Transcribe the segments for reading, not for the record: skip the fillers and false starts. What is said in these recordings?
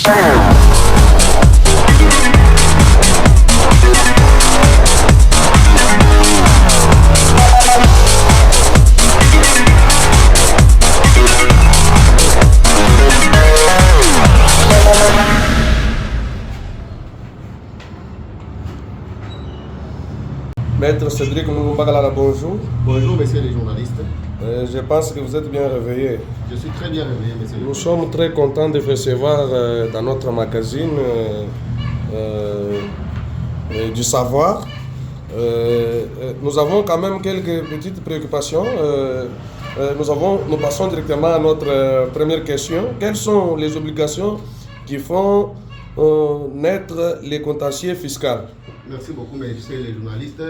Maître Cédric Mouloumbakala, bonjour. Bonjour, messieurs les journalistes. Je pense que vous êtes bien réveillés. Je suis très bien réveillé, messieurs. Nous sommes très contents de vous recevoir dans notre magazine du savoir. Nous avons quand même quelques petites préoccupations. Nous passons directement à notre première question. Quelles sont les obligations qui font naître les contentieux fiscaux? Merci beaucoup, messieurs les journalistes.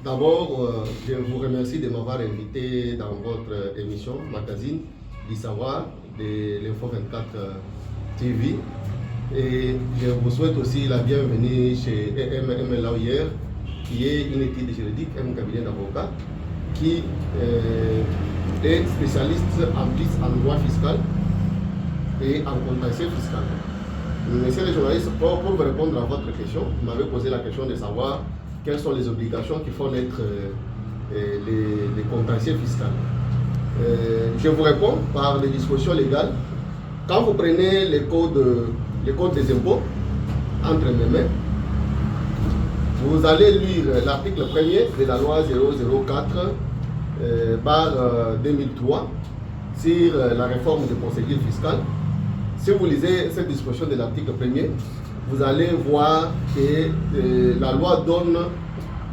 D'abord, je vous remercie de m'avoir invité dans votre émission, magazine du savoir de l'Info 24 TV. Et je vous souhaite aussi la bienvenue chez MLAOIR, qui est une étude juridique, un cabinet d'avocats, qui est spécialiste en plus en droit fiscal et en contentieux fiscal. Messieurs les journalistes, pour vous répondre à votre question, vous m'avez posé la question de savoir quelles sont les obligations qui font naître les contentieux fiscaux. Je vous réponds par les dispositions légales. Quand vous prenez les codes des impôts entre mes mains, vous allez lire l'article 1er de la loi 004 2003 sur la réforme des procédures fiscales. Si vous lisez cette disposition de l'article 1er, vous allez voir que la loi donne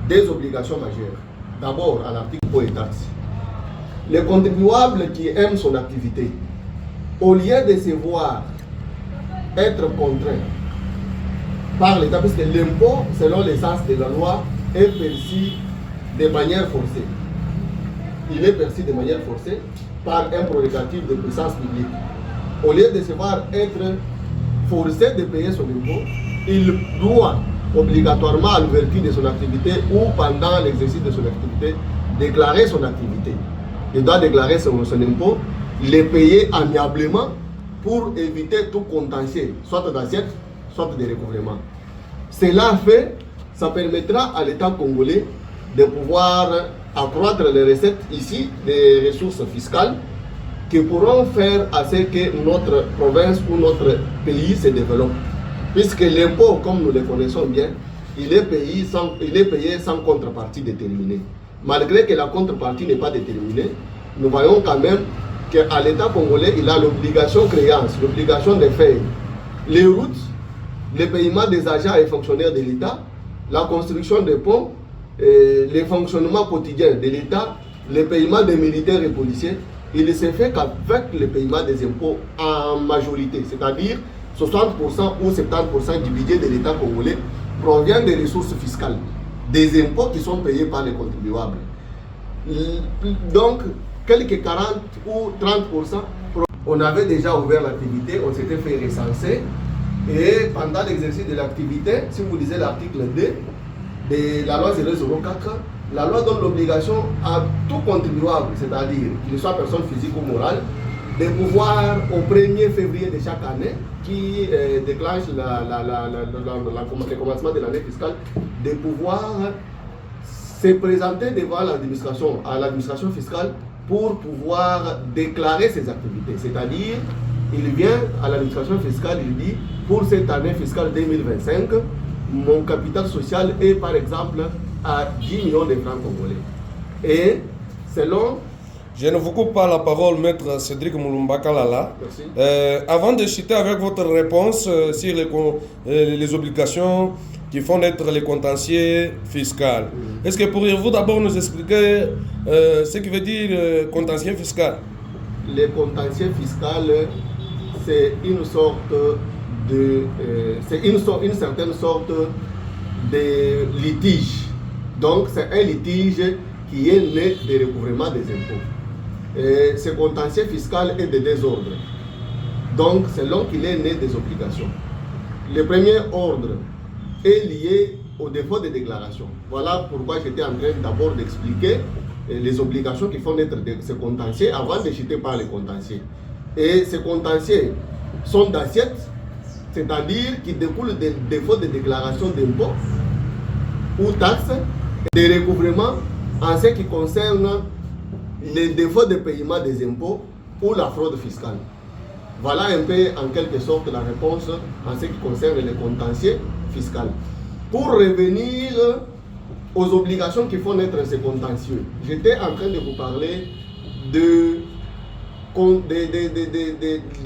des obligations majeures. D'abord, à l'article impôts et taxes. Le contribuable qui aime son activité, au lieu de se voir être contraint par l'État, puisque l'impôt, selon l'essence de la loi, est perçu de manière forcée. Il est perçu de manière forcée par un prérogative de puissance publique. Au lieu de se voir être forcé de payer son impôt, il doit obligatoirement à l'ouverture de son activité ou pendant l'exercice de son activité déclarer son activité. Il doit déclarer son impôt, les payer amiablement pour éviter tout contentieux, soit d'assiette, soit de recouvrement. Cela fait, ça permettra à l'État congolais de pouvoir accroître les recettes ici, des ressources fiscales, qui pourront faire à ce que notre province ou notre pays se développe. Puisque l'impôt, comme nous le connaissons bien, il est payé sans contrepartie déterminée. Malgré que la contrepartie n'est pas déterminée, nous voyons quand même qu'à l'État congolais, il a l'obligation créance, l'obligation de faire les routes, le paiement des agents et fonctionnaires de l'État, la construction des ponts, le fonctionnement quotidien de l'État, le paiement des militaires et policiers. Il se fait qu'avec le paiement des impôts en majorité, c'est-à-dire 60% ou 70% du budget de l'État congolais provient des ressources fiscales, des impôts qui sont payés par les contribuables. Donc, quelques 40 ou 30%, on avait déjà ouvert l'activité, on s'était fait recenser, et pendant l'exercice de l'activité, si vous lisez l'article 2 de la loi 004, la loi donne l'obligation à tout contribuable, c'est-à-dire qu'il soit personne physique ou morale, de pouvoir au 1er février de chaque année, qui déclenche le commencement de l'année fiscale, de pouvoir se présenter devant l'administration, à l'administration fiscale, pour pouvoir déclarer ses activités. C'est-à-dire, il vient à l'administration fiscale, il dit, pour cette année fiscale 2025, mon capital social est par exemple à 10 millions de francs congolais. Et selon... Je ne vous coupe pas la parole, maître Cédric Mouloumbakala. Avant de chuter avec votre réponse sur les obligations qui font naître les contentieux fiscaux, est-ce que pourriez-vous d'abord nous expliquer ce qui veut dire contentieux fiscal? Le contentieux fiscal, c'est une sorte de... une certaine sorte de litige. Donc, c'est un litige qui est né du recouvrement des impôts. Et ce contentieux fiscal est de deux ordres. Donc, c'est là qu'il est né des obligations. Le premier ordre est lié au défaut de déclaration. Voilà pourquoi j'étais en train d'abord d'expliquer les obligations qui font naître ce contentieux avant de chuter par les contentieux. Et ces contentieux sont d'assiette, c'est-à-dire qui découlent des défauts de déclaration d'impôts ou taxes, et de recouvrement en ce qui concerne les défauts de paiement des impôts ou la fraude fiscale. Voilà un peu en quelque sorte la réponse en ce qui concerne les contentieux fiscaux. Pour revenir aux obligations qui font naître ces contentieux, j'étais en train de vous parler de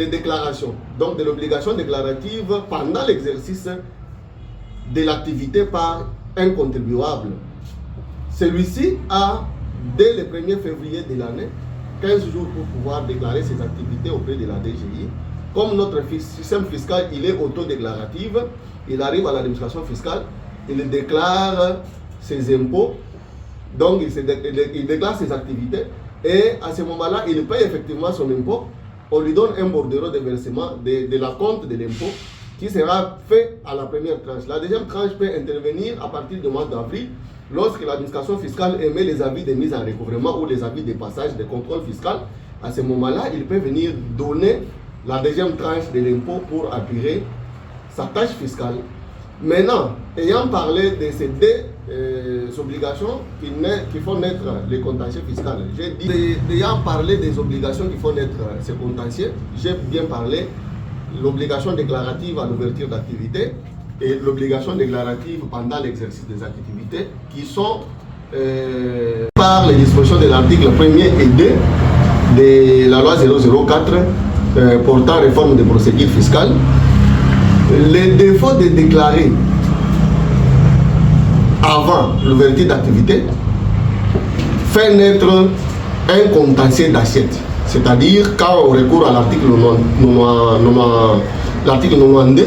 déclarations, donc de l'obligation déclarative pendant l'exercice de l'activité par un contribuable. Celui-ci a, dès le 1er février de l'année, 15 jours pour pouvoir déclarer ses activités auprès de la DGI. Comme notre système fiscal il est autodéclaratif, il arrive à l'administration fiscale, il déclare ses impôts, donc il déclare ses activités, et à ce moment-là, il paye effectivement son impôt. On lui donne un bordereau de versement de la compte de l'impôt qui sera fait à la première tranche. La deuxième tranche peut intervenir à partir du mois d'avril, lorsque l'administration fiscale émet les avis de mise en recouvrement ou les avis de passage de contrôle fiscal. À ce moment-là, il peut venir donner la deuxième tranche de l'impôt pour appuyer sa tâche fiscale. Maintenant, ayant parlé de ces deux obligations qui font naître les contentieux fiscaux, j'ai dit, ayant parlé des obligations qui font naître ces contentieux, j'ai bien parlé l'obligation déclarative à l'ouverture d'activité et l'obligation déclarative pendant l'exercice des activités qui sont par les dispositions de l'article 1er et 2 de la loi 004 portant réforme des procédures fiscales. Les défauts de déclarer avant l'ouverture d'activité fait naître un contentieux d'assiette. C'est-à-dire quand on recourt à l'article 92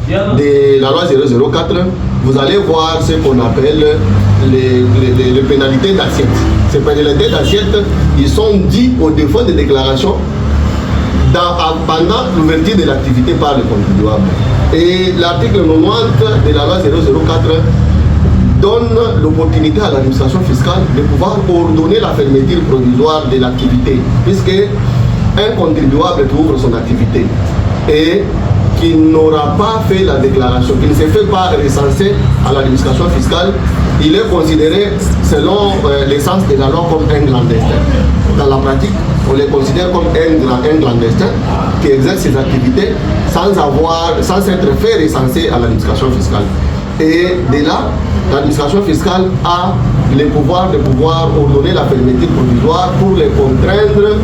de la loi 004, vous allez voir ce qu'on appelle les pénalités d'assiette. Ces pénalités d'assiette, ils sont dus au défaut de déclaration pendant l'ouverture de l'activité par le contribuable. Et l'article 90 de la loi 004 donne l'opportunité à l'administration fiscale de pouvoir ordonner la fermeture provisoire de l'activité, puisque un contribuable qui ouvre son activité et qui n'aura pas fait la déclaration, qui ne se fait pas recenser à l'administration fiscale, il est considéré, selon l'essence de la loi, comme un clandestin. Dans la pratique, on les considère comme un clandestin qui exerce ses activités sans être fait recenser à l'administration fiscale. Et de là, l'administration fiscale a le pouvoir de pouvoir ordonner la fermeture provisoire pour les contraindre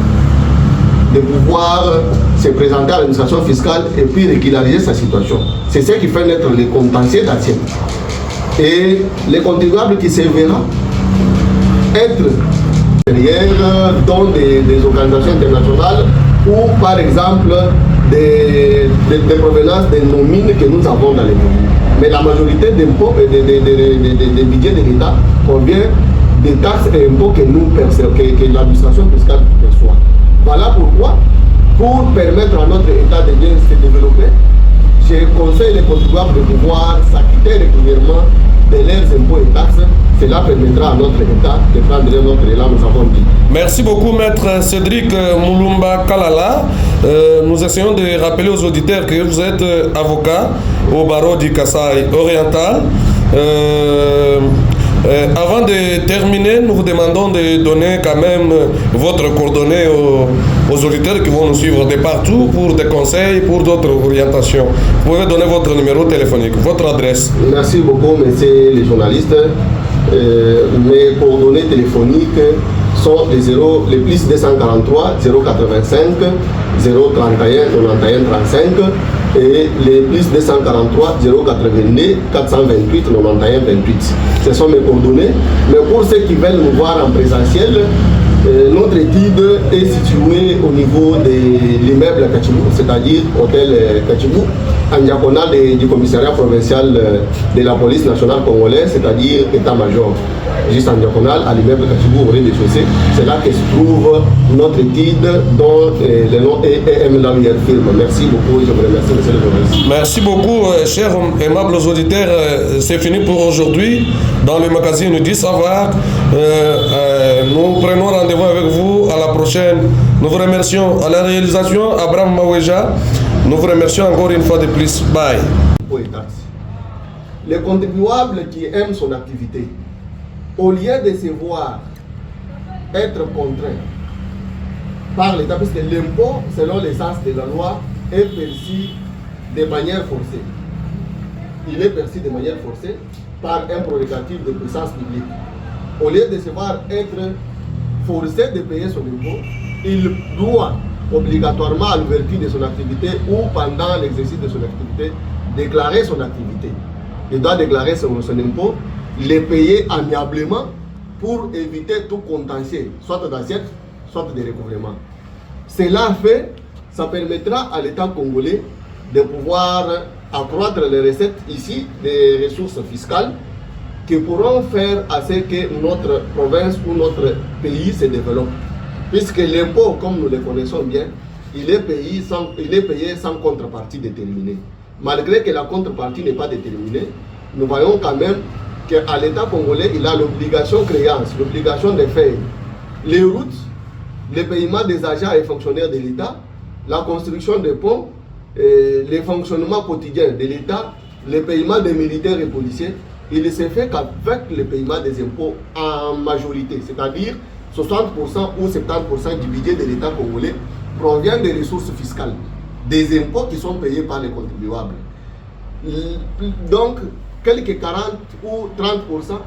de pouvoir se présenter à l'administration fiscale et puis régulariser sa situation. C'est ce qui fait naître les contentieux d'assiette. Et les contribuables qui se verront être derrière dans des organisations internationales ou par exemple des provenances des nomines que nous avons dans les pays. Mais la majorité des impôts et des budgets de l'État provient des taxes et impôts que nous percevons, que l'administration fiscale perçoit. Voilà pourquoi, pour permettre à notre État de bien se développer, je conseille les contribuables de pouvoir s'acquitter régulièrement de leurs impôts et taxes. Cela permettra à notre État de prendre notre élan, nous avons dit. Merci beaucoup, Maître Cédric Moulumba Kalala. Nous essayons de rappeler aux auditeurs que vous êtes avocat au barreau du Kasaï oriental. Avant de terminer, nous vous demandons de donner quand même votre coordonnée aux auditeurs qui vont nous suivre de partout pour des conseils, pour d'autres orientations. Vous pouvez donner votre numéro téléphonique, votre adresse. Merci beaucoup, messieurs les journalistes. Mes coordonnées téléphoniques sont les plus 243 085 031 91 35 et les plus 243 082 428 91 28. Ce sont mes coordonnées. Mais pour ceux qui veulent nous voir en présentiel, notre étude est située au niveau de l'immeuble Kachibou, c'est-à-dire hôtel Kachibou, en diagonale du commissariat provincial de la police nationale congolaise, c'est-à-dire état-major. Juste en diagonale à l'immeuble Kachibou au rez-de-chaussée. C'est là que se trouve notre étude dont le nom est EM Lamière Firme. Merci beaucoup et je vous remercie, monsieur le journaliste. Merci beaucoup, chers aimables auditeurs. C'est fini pour aujourd'hui dans le magazine du savoir. Nous prenons rendez-vous avec vous à la prochaine Nous vous remercions. À la réalisation, Abraham Maweja. Nous vous remercions encore une fois de plus. Bye. Les contribuables qui aiment son activité, au lieu de se voir être contraints par l'État, puisque l'impôt, selon l'essence de la loi, est perçu de manière forcée. Il est perçu de manière forcée par un prérogative de puissance publique. Au lieu de se voir être forcé de payer son impôt, il doit obligatoirement à l'ouverture de son activité ou pendant l'exercice de son activité déclarer son activité. Il doit déclarer son impôt, les payer amiablement pour éviter tout contentieux, soit d'assiette, soit de recouvrement. Cela fait, ça permettra à l'État congolais de pouvoir accroître les recettes ici, des ressources fiscales, qui pourront faire à ce que notre province ou notre pays se développe. Puisque l'impôt, comme nous le connaissons bien, il est payé sans contrepartie déterminée. Malgré que la contrepartie n'est pas déterminée, nous voyons quand même qu'à l'État congolais, il a l'obligation créance, l'obligation de faire les routes, le paiement des agents et fonctionnaires de l'État, la construction des ponts, le fonctionnement quotidien de l'État, le paiement des militaires et policiers. Il ne se fait qu'avec le paiement des impôts en majorité, c'est-à-dire 60% ou 70% du budget de l'État congolais provient des ressources fiscales, des impôts qui sont payés par les contribuables. Donc, quelques 40 ou 30%